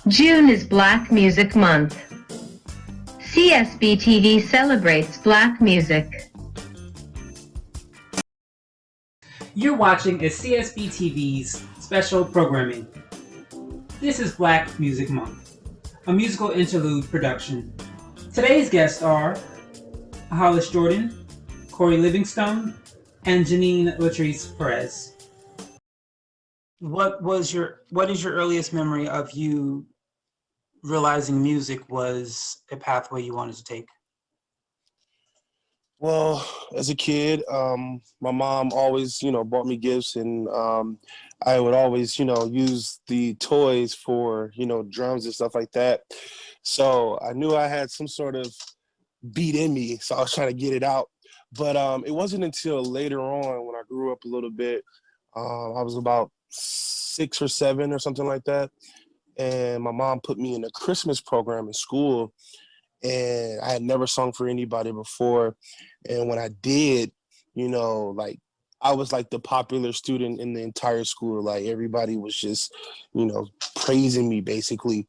June is Black Music Month. CSB TV celebrates Black music. You're watching a CSB TV's special programming. This is Black Music Month, a musical interlude production. Today's guests are Hollis Jordan, Kory Livingstone, and Genine Latrice Perez. What is your earliest memory of you realizing music was a pathway you wanted to take? Well, as a kid, my mom always, bought me gifts, and I would always, use the toys for, drums and stuff like that. So I knew I had some sort of beat in me, so I was trying to get it out. But it wasn't until later on when I grew up a little bit. I was about 6 or 7 or something like that, and my mom put me in a Christmas program in school. And I had never sung for anybody before. And when I did, I was like the popular student in the entire school. Like everybody was just, praising me basically.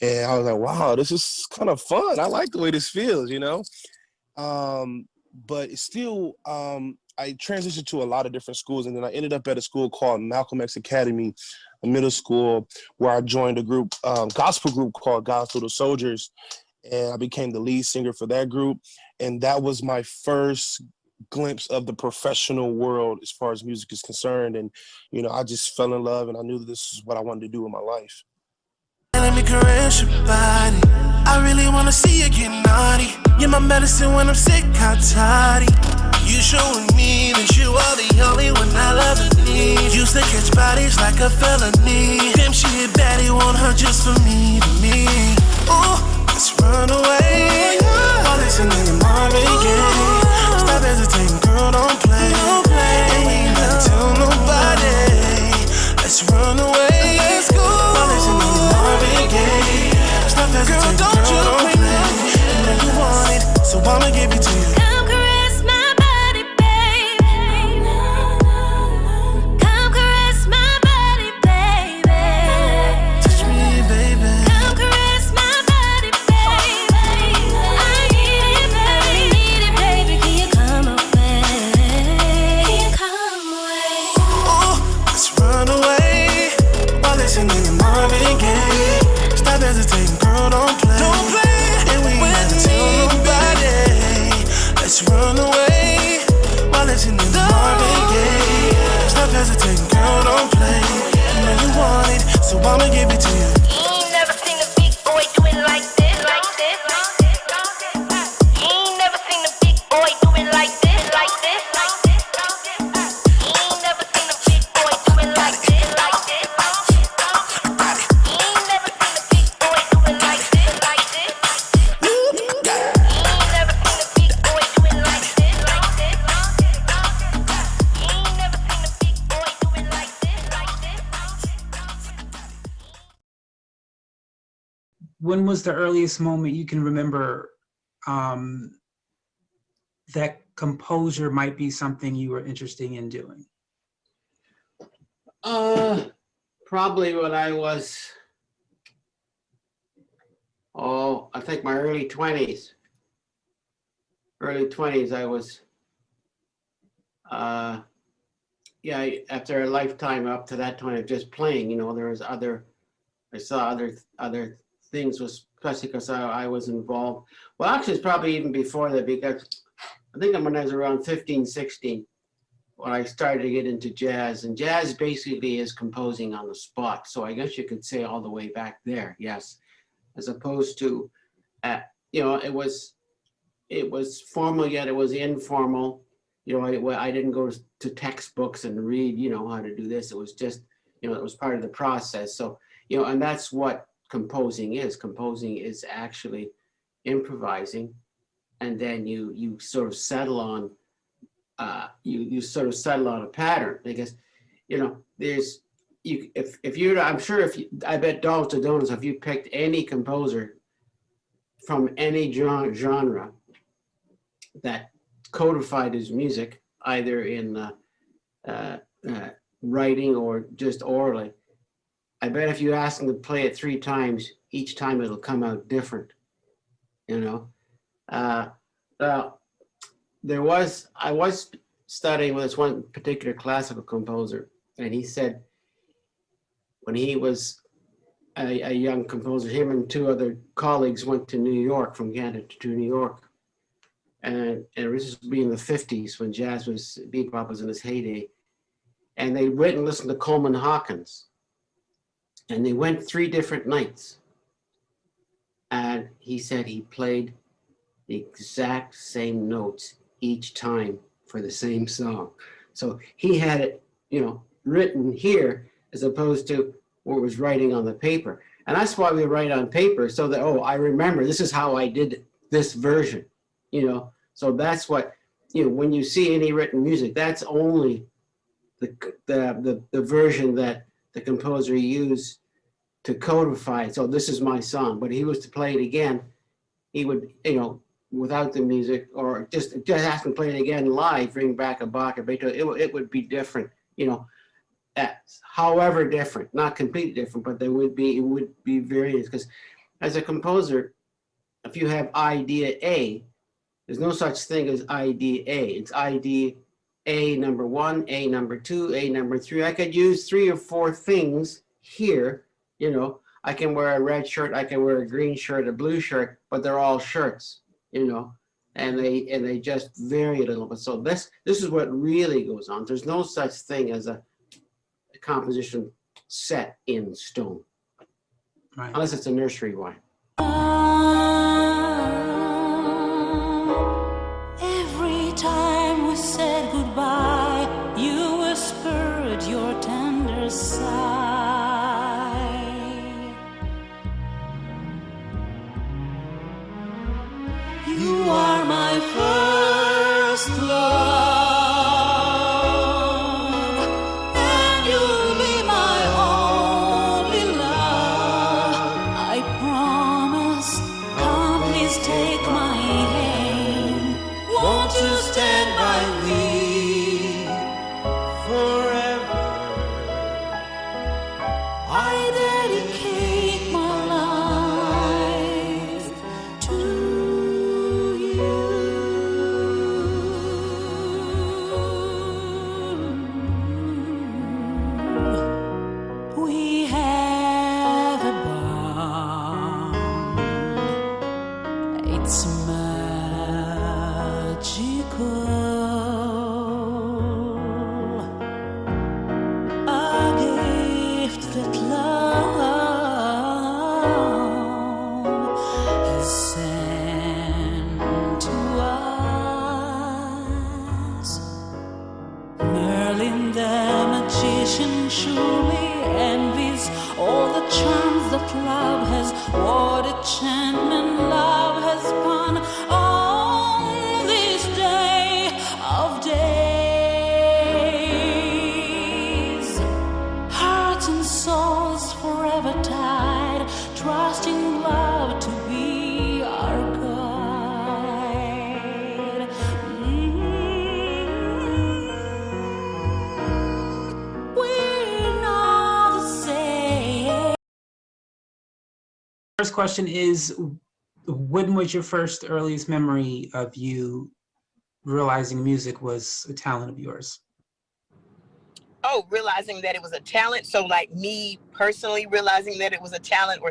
And I was like, wow, this is kind of fun. I like the way this feels, But still, I transitioned to a lot of different schools. And then I ended up at a school called Malcolm X Academy, a middle school, where I joined a group, gospel group called God's Little Soldiers. And I became the lead singer for that group. And that was my first glimpse of the professional world as far as music is concerned. And, I just fell in love, and I knew that this is what I wanted to do in my life. Let me caress your body. I really want to see you get naughty. You're my medicine when I'm sick, hot toddy. You showing me that you are the only one I love and need. Used to catch bodies like a felony. Damn, she a baddie, want her just for me, to me. Ooh, let's run away. While listening to Marvin Gaye. Stop hesitating, girl, don't play. And we ain't gotta tell nobody. Let's run away. Let's go. While listening to Marvin Gaye. Stop hesitating, girl, don't play. You know you want it, so I'ma give it to you. Come caress my body, baby. Come caress my body, baby. Touch me, baby. Come caress my body, baby. I need it, baby. Can you come away? Can you come away? Ooh, let's run away while listening to Marvin Gaye. Stop hesitating, girl, don't play. Don't play. And we ain't gotta tell nobody. Let's run away while listening to Marvin Gaye. Stop hesitating, girl, don't play. You know you want it, so I'ma give it to you. You ain't never seen a big boy do it like this, like this, like this. You ain't never seen a big boy do it like this, like this, like this. You ain't never seen a big boy do it like this, like this, like this. You ain't never seen a big boy do it like this, like this. You ain't never seen a big boy do it like this, like this. You ain't never seen a big boy do it like this, like this. When was the earliest moment you can remember that composure might be something you were interested in doing? Probably when I was, I think my early 20s. Early 20s, I was, after a lifetime up to that time of just playing, there was I saw other things, especially because I was involved. Well, actually, it's probably even before that, because I think when I was around 15, 16, when I started to get into jazz. And jazz basically is composing on the spot. So I guess you could say all the way back there, yes. As opposed to, it was formal, yet it was informal. I didn't go to textbooks and read, how to do this. It was just, it was part of the process. So, and that's what composing is. Composing is actually improvising, and then you sort of settle on you sort of settle on a pattern, because there's I bet dollars to donuts, if you picked any composer from any genre that codified his music, either in writing or just orally, I bet if you ask them to play it 3 times, each time it'll come out different, you know. I was studying with this one particular classical composer, and he said when he was a young composer, him and 2 other colleagues went to New York, from Canada to New York. And this would be in the 50s when bebop was in its heyday. And they went and listened to Coleman Hawkins. And they went 3 different nights. And he said he played the exact same notes each time for the same song. So he had it, written here as opposed to what was writing on the paper. And that's why we write on paper, so that, I remember this is how I did this version, So that's what, when you see any written music, that's only the version that the composer used to codify it. So this is my song, but he was to play it again, he would, without the music, or just ask him to play it again live, bring back a Bach or Beethoven, it would be different, however different, not completely different, but it would be various. Because as a composer, if you have idea A, there's no such thing as idea A. It's idea A number 1, A number 2, A number 3. I could use 3 or 4 things here, I can wear a red shirt, I can wear a green shirt, a blue shirt, but they're all shirts, and they just vary a little bit. So this is what really goes on. There's no such thing as a composition set in stone, right, unless it's a nursery rhyme. Every time we said goodbye, you whispered your tender sigh. You are my first love. First question is, when was your first earliest memory of you realizing music was a talent of yours? Oh, realizing that it was a talent. So like me personally realizing that it was a talent, or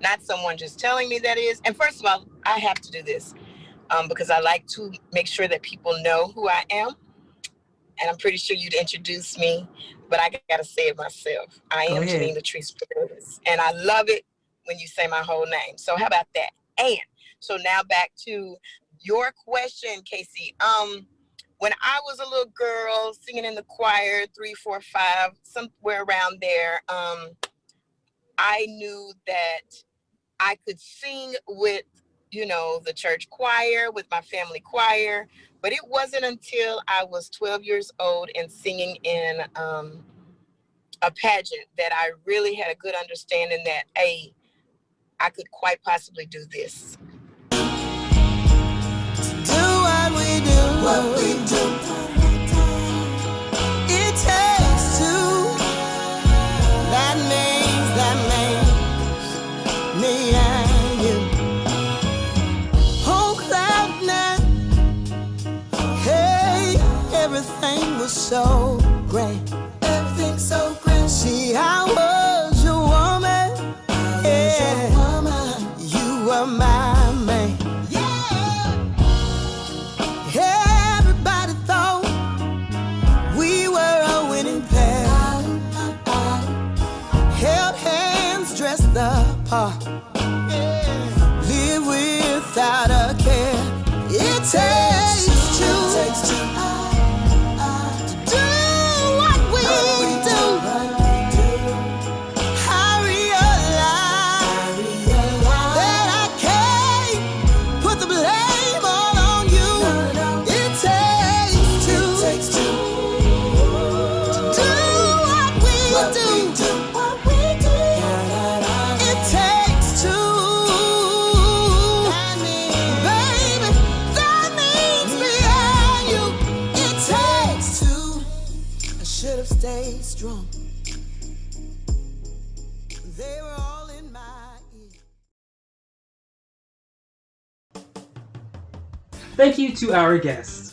not someone just telling me that is. And first of all, I have to do this because I like to make sure that people know who I am. And I'm pretty sure you'd introduce me, but I got to say it myself. I am Genine Latrice Perez, and I love it when you say my whole name. So how about that? And so now back to your question, Casey. When I was a little girl singing in the choir, 3, 4, 5, somewhere around there, I knew that I could sing with, the church choir, with my family choir, but it wasn't until I was 12 years old and singing in a pageant that I really had a good understanding that, I could quite possibly do this. Do what we do. It takes two. That means great. Everything's so great. See, I was your woman. Yeah. You were my man. Yeah. Everybody thought we were a winning pair. Held hands, dressed the part. Live without a care. It takes two to do what we do. I realize that I can't put the blame all on you. It takes two to do what we do. It takes two. Baby, that means me and you. It takes two. I should have stayed strong. They were all in my ear. Thank you to our guests.